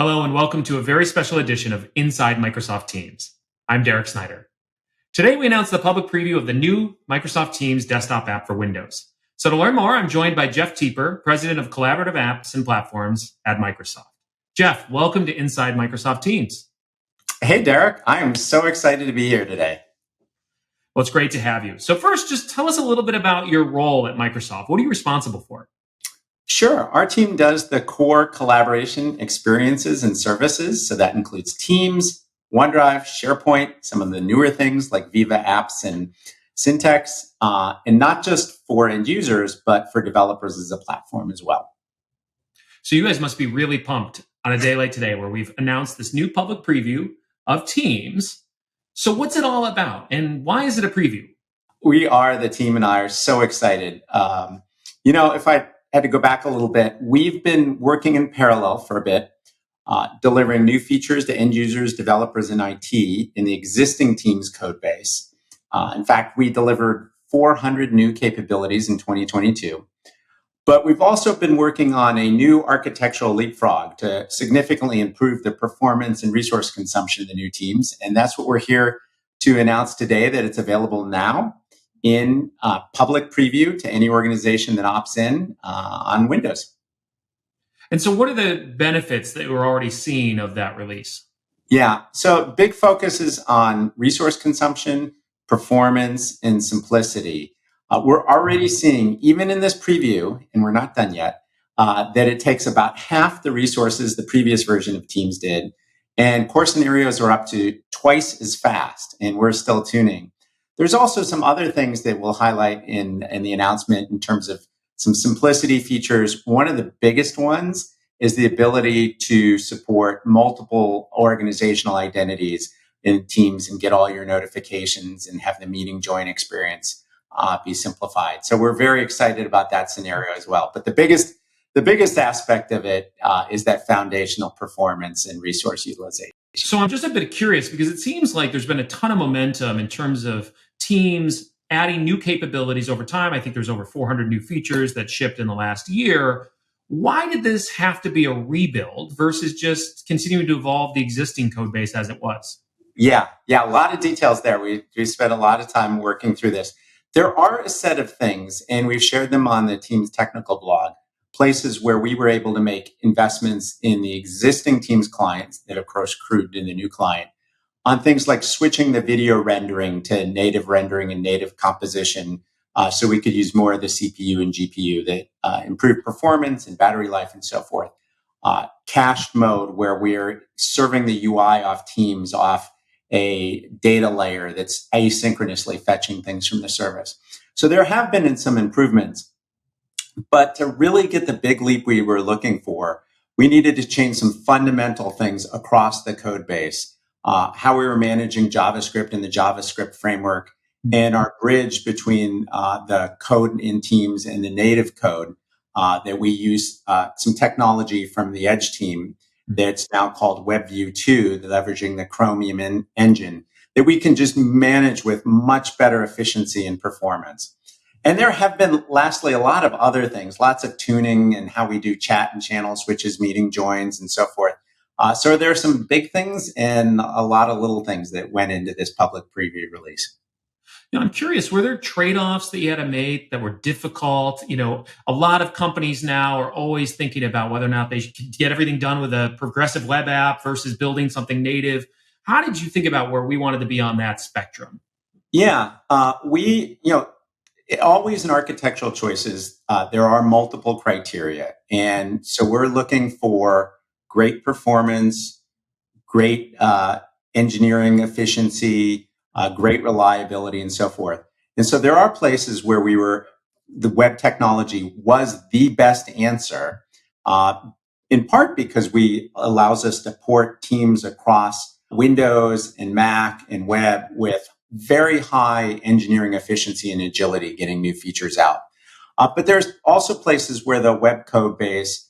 Hello and welcome to a very special edition of Inside Microsoft Teams. I'm Derek Snyder. Today we announced the public preview of the new Microsoft Teams desktop app for Windows. So to learn more, I'm joined by Jeff Teper, President of Collaborative Apps and Platforms at Microsoft. Jeff, welcome to Inside Microsoft Teams. Hey, Derek. I am so excited to be here today. Well, it's great to have you. So first, just tell us a little bit about your role at Microsoft. What are you responsible for? Sure. Our team does the core collaboration experiences and services. So that includes Teams, OneDrive, SharePoint, some of the newer things like Viva Apps and Syntex, and not just for end users, but for developers as a platform as well. So you guys must be really pumped on a day like today where we've announced this new public preview of Teams. So what's it all about and why is it a preview? We are, the team and I are so excited. If I had to go back a little bit, we've been working in parallel for a bit, delivering new features to end users, developers, and IT in the existing Teams code base. In fact, we delivered 400 new capabilities in 2022. But we've also been working on a new architectural leapfrog to significantly improve the performance and resource consumption of the new Teams. And that's what we're here to announce today, that it's available now in public preview to any organization that opts in on Windows. And so what are the benefits that we're already seeing of that release? Yeah, so big focus is on resource consumption, performance, and simplicity. We're already seeing, even in this preview, and we're not done yet, that it takes about half the resources the previous version of Teams did. And core scenarios are up to twice as fast, and we're still tuning. There's also some other things that we'll highlight in the announcement in terms of some simplicity features. One of the biggest ones is the ability to support multiple organizational identities in Teams and get all your notifications and have the meeting join experience be simplified. So we're very excited about that scenario as well. But the biggest aspect of it is that foundational performance and resource utilization. So I'm just a bit curious because it seems like there's been a ton of momentum in terms of Teams adding new capabilities over time. I think there's over 400 new features that shipped in the last year. Why did this have to be a rebuild versus just continuing to evolve the existing code base as it was? Yeah, a lot of details there. We spent a lot of time working through this. There are a set of things, and we've shared them on the Teams technical blog, places where we were able to make investments in the existing Teams clients that, of course, accrued in the new client, on things like switching the video rendering to native rendering and native composition, so we could use more of the CPU and GPU that improve performance and battery life and so forth. Cached mode, where we're serving the UI off Teams off a data layer that's asynchronously fetching things from the service. So there have been some improvements, but to really get the big leap we were looking for, we needed to change some fundamental things across the code base. How we were managing JavaScript and the JavaScript framework, and our bridge between the code in Teams and the native code that we use some technology from the Edge team that's now called WebView 2, leveraging the Chromium engine, that we can just manage with much better efficiency and performance. And there have been, lastly, a lot of other things, lots of tuning and how we do chat and channel switches, meeting joins, and so forth. So there are some big things and a lot of little things that went into this public preview release. I'm curious, were there trade-offs that you had to make that were difficult? A lot of companies now are always thinking about whether or not they should get everything done with a progressive web app versus building something native. How did you think about where we wanted to be on that spectrum? Yeah, always in architectural choices, there are multiple criteria. And so we're looking for great performance, great engineering efficiency, great reliability, and so forth. And so there are places where the web technology was the best answer, in part because allows us to port Teams across Windows and Mac and web with very high engineering efficiency and agility, getting new features out. But there's also places where the web code base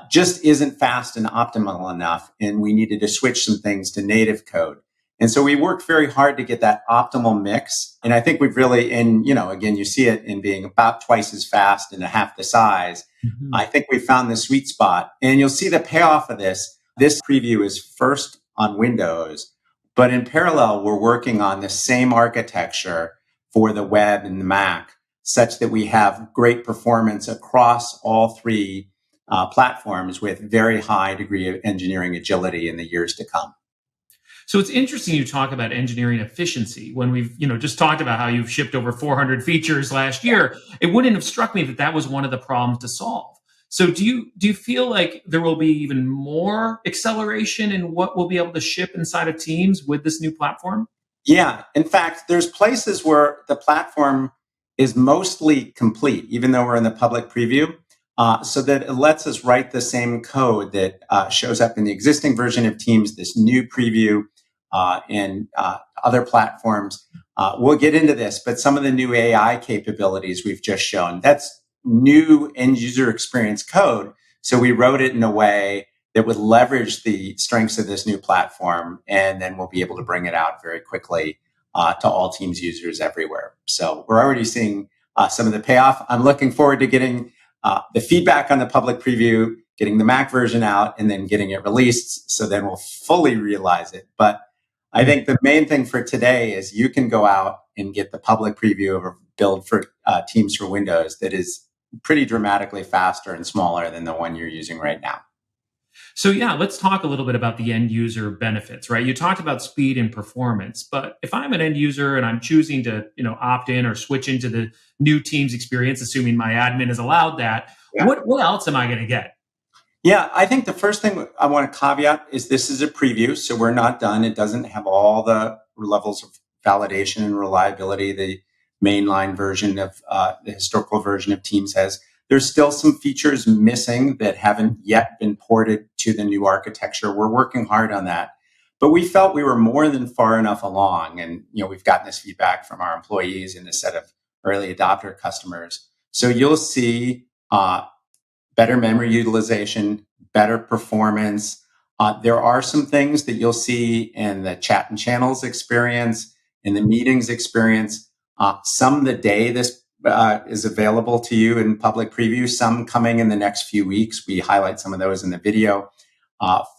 just isn't fast and optimal enough, and we needed to switch some things to native code. And so we worked very hard to get that optimal mix. And I think we've really, again, you see it in being about twice as fast and half the size. Mm-hmm. I think we found the sweet spot. And you'll see the payoff of this This preview is first on Windows, but in parallel, we're working on the same architecture for the web and the Mac, such that we have great performance across all three platforms with very high degree of engineering agility in the years to come. So it's interesting you talk about engineering efficiency when we've, just talked about how you've shipped over 400 features last year. It wouldn't have struck me that that was one of the problems to solve. So do you feel like there will be even more acceleration in what we'll be able to ship inside of Teams with this new platform? Yeah. In fact, there's places where the platform is mostly complete, even though we're in the public preview, so that it lets us write the same code that shows up in the existing version of Teams, this new preview, and other platforms. We'll get into this, but some of the new AI capabilities we've just shown, that's new end user experience code. So we wrote it in a way that would leverage the strengths of this new platform, and then we'll be able to bring it out very quickly to all Teams users everywhere. So we're already seeing some of the payoff. I'm looking forward to getting the feedback on the public preview, getting the Mac version out, and then getting it released. So then we'll fully realize it. But I think the main thing for today is you can go out and get the public preview of a build for Teams for Windows that is pretty dramatically faster and smaller than the one you're using right now. So yeah, let's talk a little bit about the end user benefits, right? You talked about speed and performance, but if I'm an end user and I'm choosing to, opt in or switch into the new Teams experience, assuming my admin has allowed that, what else am I going to get? Yeah, I think the first thing I want to caveat is this is a preview, so we're not done. It doesn't have all the levels of validation and reliability the mainline version of the historical version of Teams has. There's still some features missing that haven't yet been ported to the new architecture. We're working hard on that. But we felt we were more than far enough along. And, we've gotten this feedback from our employees and a set of early adopter customers. So you'll see better memory utilization, better performance. There are some things that you'll see in the chat and channels experience, in the meetings experience. Some the day this is available to you in public preview, some coming in the next few weeks. We highlight some of those in the video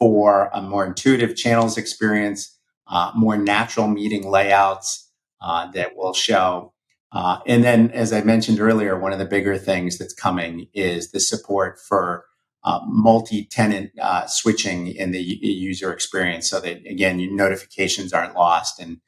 for a more intuitive channels experience, more natural meeting layouts that will show. And then, as I mentioned earlier, one of the bigger things that's coming is the support for multi-tenant switching in the user experience so that, again, your notifications aren't lost and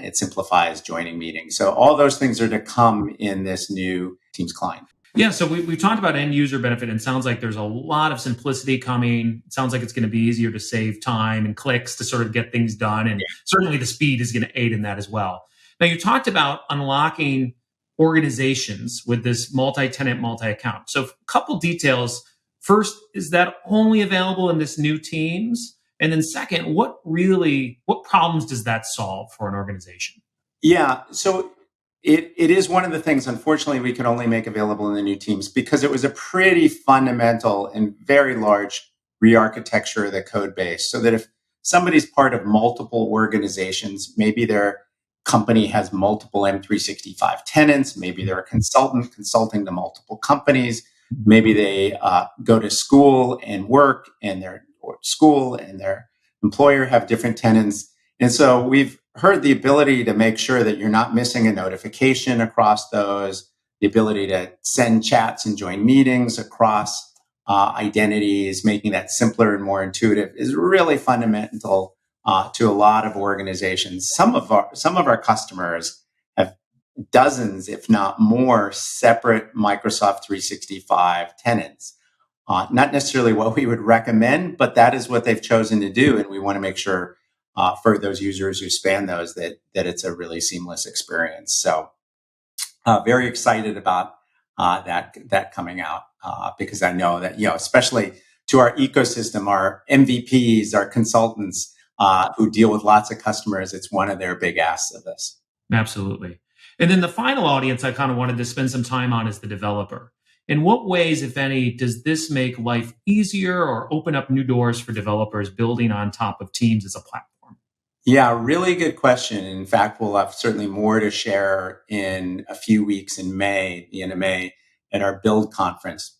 it simplifies joining meetings. So all those things are to come in this new Teams client. Yeah, so we've talked about end user benefit, and it sounds like there's a lot of simplicity coming. It sounds like it's going to be easier to save time and clicks to sort of get things done. And certainly the speed is going to aid in that as well. Now, you talked about unlocking organizations with this multi-tenant, multi-account. So a couple details. First, is that only available in this new Teams? And then second, what problems does that solve for an organization? Yeah, so it is one of the things, unfortunately, we can only make available in the new Teams because it was a pretty fundamental and very large re-architecture of the code base. So that if somebody's part of multiple organizations, maybe their company has multiple M365 tenants, maybe they're a consultant consulting to multiple companies, maybe they go to school and work and their school and their employer have different tenants. And so we've heard the ability to make sure that you're not missing a notification across those, the ability to send chats and join meetings across identities, making that simpler and more intuitive is really fundamental to a lot of organizations. Some of our customers have dozens, if not more, separate Microsoft 365 tenants. Not necessarily what we would recommend, but that is what they've chosen to do. And we want to make sure for those users who span those that it's a really seamless experience. So very excited about that coming out because I know that, especially to our ecosystem, our MVPs, our consultants who deal with lots of customers, it's one of their big asks of this. Absolutely. And then the final audience I kind of wanted to spend some time on is the developer. In what ways, if any, does this make life easier or open up new doors for developers building on top of Teams as a platform? Yeah, really good question. In fact, we'll have certainly more to share in a few weeks in May, the end of May, at our Build conference.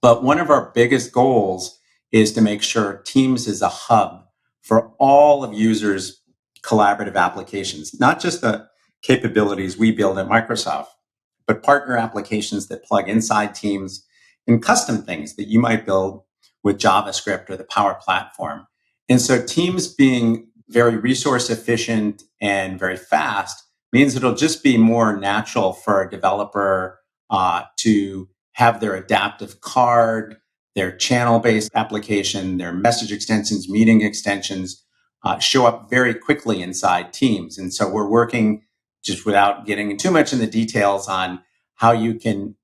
But one of our biggest goals is to make sure Teams is a hub for all of users' collaborative applications, not just the capabilities we build at Microsoft, but partner applications that plug inside Teams and custom things that you might build with JavaScript or the Power Platform. And so Teams being very resource efficient and very fast means it'll just be more natural for a developer to have their adaptive card, their channel-based application, their message extensions, meeting extensions show up very quickly inside Teams. And so we're working, just without getting too much in the details, on how you can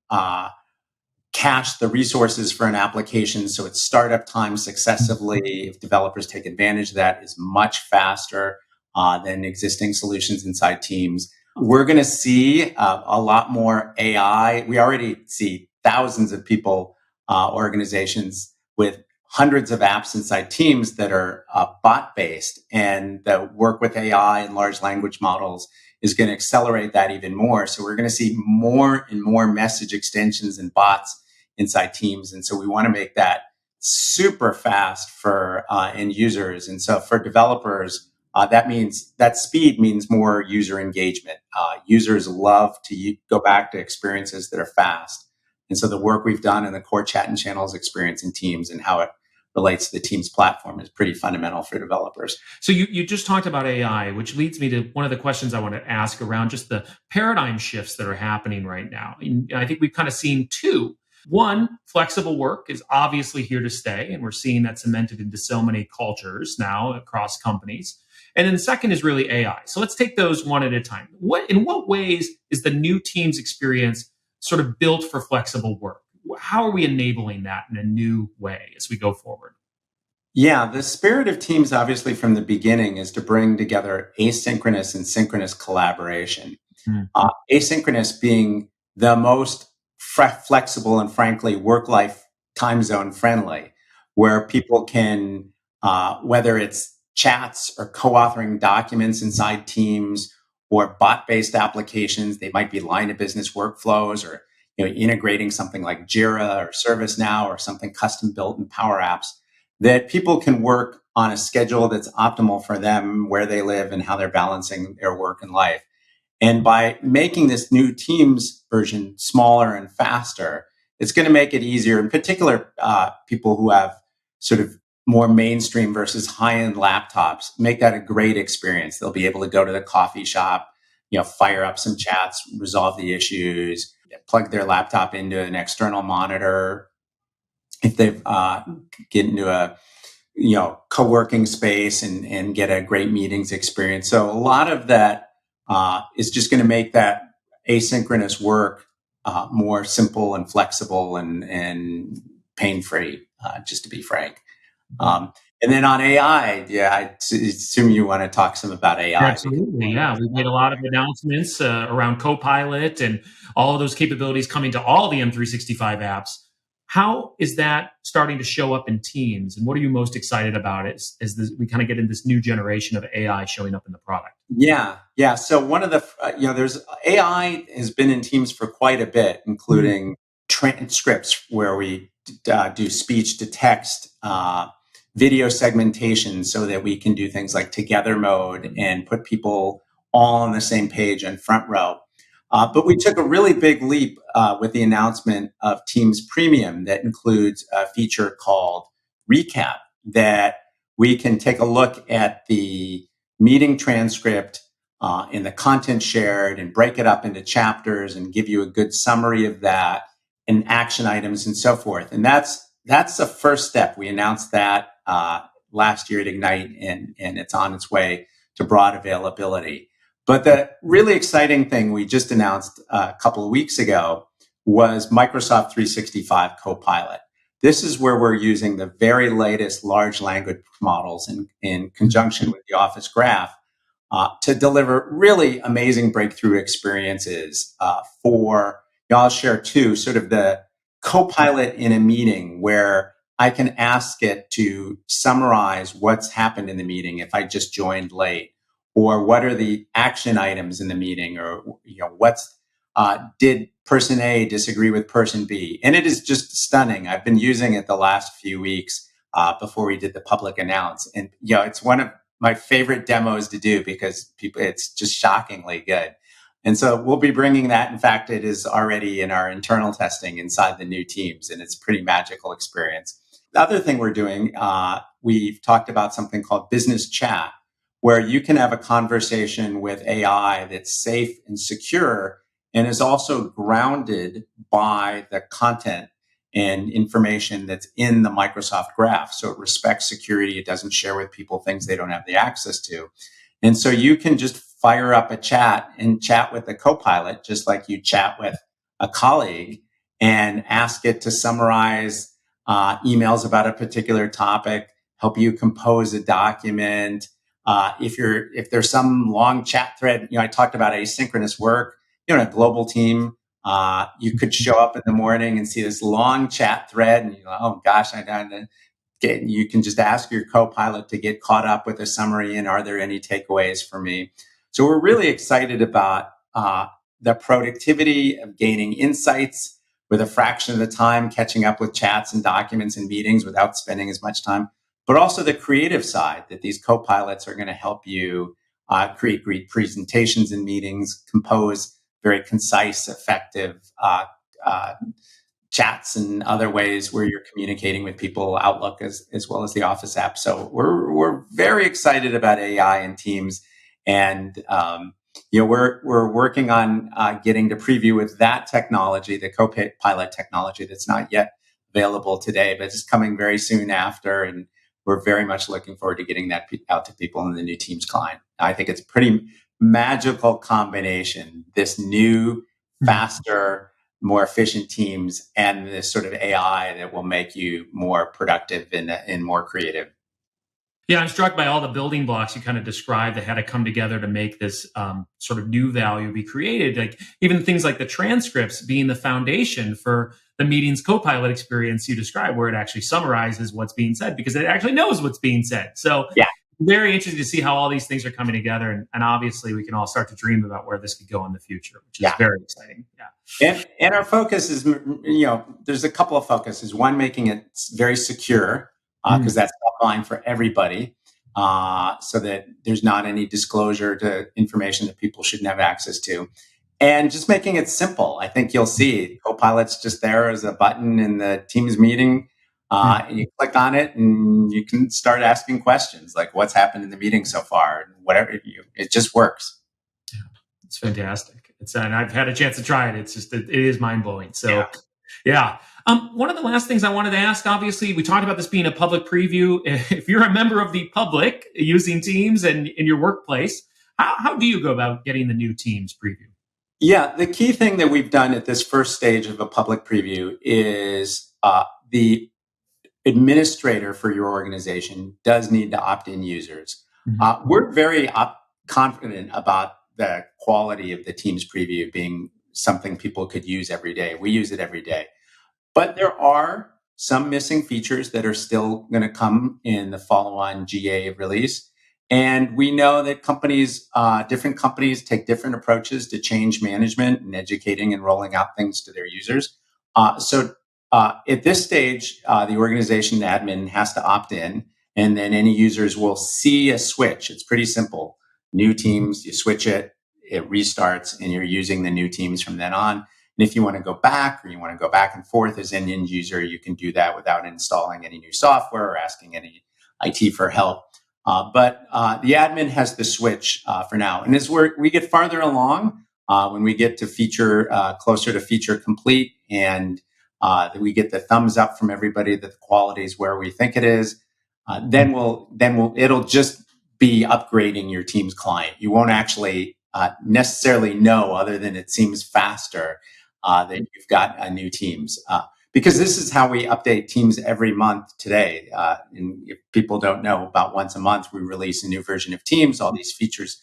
cache the resources for an application so its startup time successively, if developers take advantage of that, is much faster than existing solutions inside Teams. We're going to see a lot more AI. We already see thousands of people, organizations with hundreds of apps inside Teams that are bot-based, and the work with AI and large language models is going to accelerate that even more. So we're going to see more and more message extensions and bots inside Teams. And so we want to make that super fast for end users. And so for developers, that speed means more user engagement. Users love to go back to experiences that are fast. And so the work we've done in the core chat and channels experience in Teams and how it relates to the Teams platform is pretty fundamental for developers. So you just talked about AI, which leads me to one of the questions I want to ask around just the paradigm shifts that are happening right now. And I think we've kind of seen two. One, flexible work is obviously here to stay, and we're seeing that cemented into so many cultures now across companies. And then second is really AI. So let's take those one at a time. In what ways is the new Teams experience sort of built for flexible work? How are we enabling that in a new way as we go forward? Yeah, the spirit of Teams, obviously, from the beginning, is to bring together asynchronous and synchronous collaboration. Mm-hmm. Asynchronous being the most flexible and, frankly, work-life time zone friendly, where people can, whether it's chats or co-authoring documents inside Teams or bot-based applications, they might be line of business workflows, or integrating something like Jira or ServiceNow or something custom built in Power Apps, that people can work on a schedule that's optimal for them, where they live and how they're balancing their work and life. And by making this new Teams version smaller and faster, it's going to make it easier, in particular, people who have sort of more mainstream versus high-end laptops, make that a great experience. They'll be able to go to the coffee shop, fire up some chats, resolve the issues, plug their laptop into an external monitor. If they've get into a co-working space and get a great meetings experience. So a lot of that is just going to make that asynchronous work more simple and flexible and pain-free, just to be frank. And then on AI, I assume you want to talk some about AI. Absolutely, yeah. We've made a lot of announcements around Copilot and all of those capabilities coming to all the M365 apps. How is that starting to show up in Teams, and what are you most excited about as we kind of get in this new generation of AI showing up in the product? Yeah. So one of the, there's AI has been in Teams for quite a bit, including transcripts where we do speech to text, video segmentation, so that we can do things like together mode and put people all on the same page and front row. But we took a really big leap with the announcement of Teams Premium that includes a feature called Recap, that we can take a look at the meeting transcript and the content shared and break it up into chapters and give you a good summary of that and action items and so forth. And that's the first step. We announced that last year at Ignite, and it's on its way to broad availability. But the really exciting thing we just announced a couple of weeks ago was Microsoft 365 Copilot. This is where we're using the very latest large language models in conjunction with the Office Graph to deliver really amazing breakthrough experiences I'll share two, sort of the Copilot in a meeting, where I can ask it to summarize what's happened in the meeting if I just joined late, or what are the action items in the meeting, or did person A disagree with person B? And it is just stunning. I've been using it the last few weeks. before we did the public announce. And it's one of my favorite demos to do because it's just shockingly good. And so we'll be bringing that. In fact, it is already in our internal testing inside the new teams, and it's a pretty magical experience. The other thing we're doing, we've talked about something called business chat, where you can have a conversation with AI that's safe and secure and is also grounded by the content and information that's in the Microsoft Graph. So it respects security. It doesn't share with people things they don't have the access to. And so you can just fire up a chat and chat with the Copilot, just like you chat with a colleague, and ask it to summarize emails about a particular topic, help you compose a document. If there's some long chat thread, I talked about asynchronous work, in a global team, you could show up in the morning and see this long chat thread and oh gosh, you can just ask your Copilot to get caught up with a summary and are there any takeaways for me? So we're really excited about the productivity of gaining insights with a fraction of the time, catching up with chats and documents and meetings without spending as much time, but also the creative side that these Copilots are going to help you create great presentations and meetings, compose very concise, effective chats and other ways where you're communicating with people, Outlook as well as the Office app. So we're very excited about AI and Teams, and we're working on getting to preview with that technology, the Copilot technology that's not yet available today, but it's coming very soon after, and we're very much looking forward to getting that out to people in the new Teams client. I think it's a pretty magical combination, this new, faster, more efficient Teams and this sort of AI that will make you more productive and more creative. Yeah, I'm struck by all the building blocks you kind of described that had to come together to make this sort of new value be created. Like even things like the transcripts being the foundation for the meeting's Copilot experience you described, where it actually summarizes what's being said because it actually knows what's being said. So yeah, very interesting to see how all these things are coming together. And obviously we can all start to dream about where this could go in the future, which is very exciting. Yeah. And our focus is, there's a couple of focuses. One, making it very secure, because that's top line for everybody, so that there's not any disclosure to information that people shouldn't have access to. And just making it simple. I think you'll see Copilot's just there as a button in the Teams meeting. And you click on it and you can start asking questions like what's happened in the meeting so far, whatever. It just works. Yeah, it's fantastic. And I've had a chance to try it. It's just, it is mind blowing. So yeah. One of the last things I wanted to ask, obviously, we talked about this being a public preview. If you're a member of the public using Teams and in your workplace, how do you go about getting the new Teams preview? Yeah, the key thing that we've done at this first stage of a public preview is the administrator for your organization does need to opt in users. We're very confident about the quality of the Teams preview being something people could use every day. We use it every day. But there are some missing features that are still going to come in the follow-on GA release. And we know that different companies take different approaches to change management and educating and rolling out things to their users. So at this stage, the organization admin has to opt in, and then any users will see a switch. It's pretty simple. New Teams, you switch it, it restarts, and you're using the new Teams from then on. And if you want to go back or you want to go back and forth as an end user, you can do that without installing any new software or asking any IT for help. But the admin has the switch for now. And as we get farther along, when we get to closer to feature complete, and we get the thumbs up from everybody that the quality is where we think it is, then it'll just be upgrading your Teams client. You won't actually necessarily know, other than it seems faster, that you've got a new Teams. Because this is how we update Teams every month today. And if people don't know, about once a month, we release a new version of Teams. All these features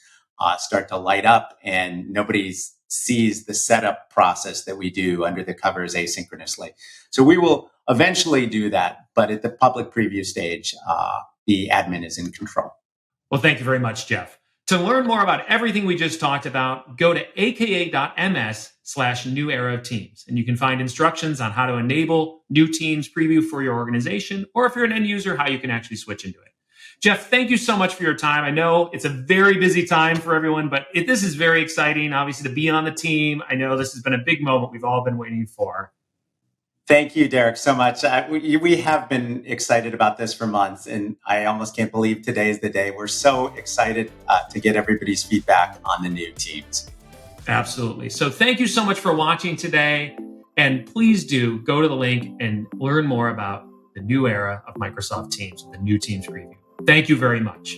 start to light up, and nobody sees the setup process that we do under the covers asynchronously. So we will eventually do that. But at the public preview stage, the admin is in control. Well, thank you very much, Jeff. To learn more about everything we just talked about, go to aka.ms/new era of teams. And you can find instructions on how to enable new teams preview for your organization, or if you're an end user, how you can actually switch into it. Jeff, thank you so much for your time. I know it's a very busy time for everyone, but this is very exciting, obviously, to be on the team. I know this has been a big moment we've all been waiting for. Thank you, Derek, so much. We have been excited about this for months, and I almost can't believe today is the day. We're so excited to get everybody's feedback on the new teams. Absolutely. So thank you so much for watching today. And please do go to the link and learn more about the new era of Microsoft Teams, the new Teams preview. Thank you very much.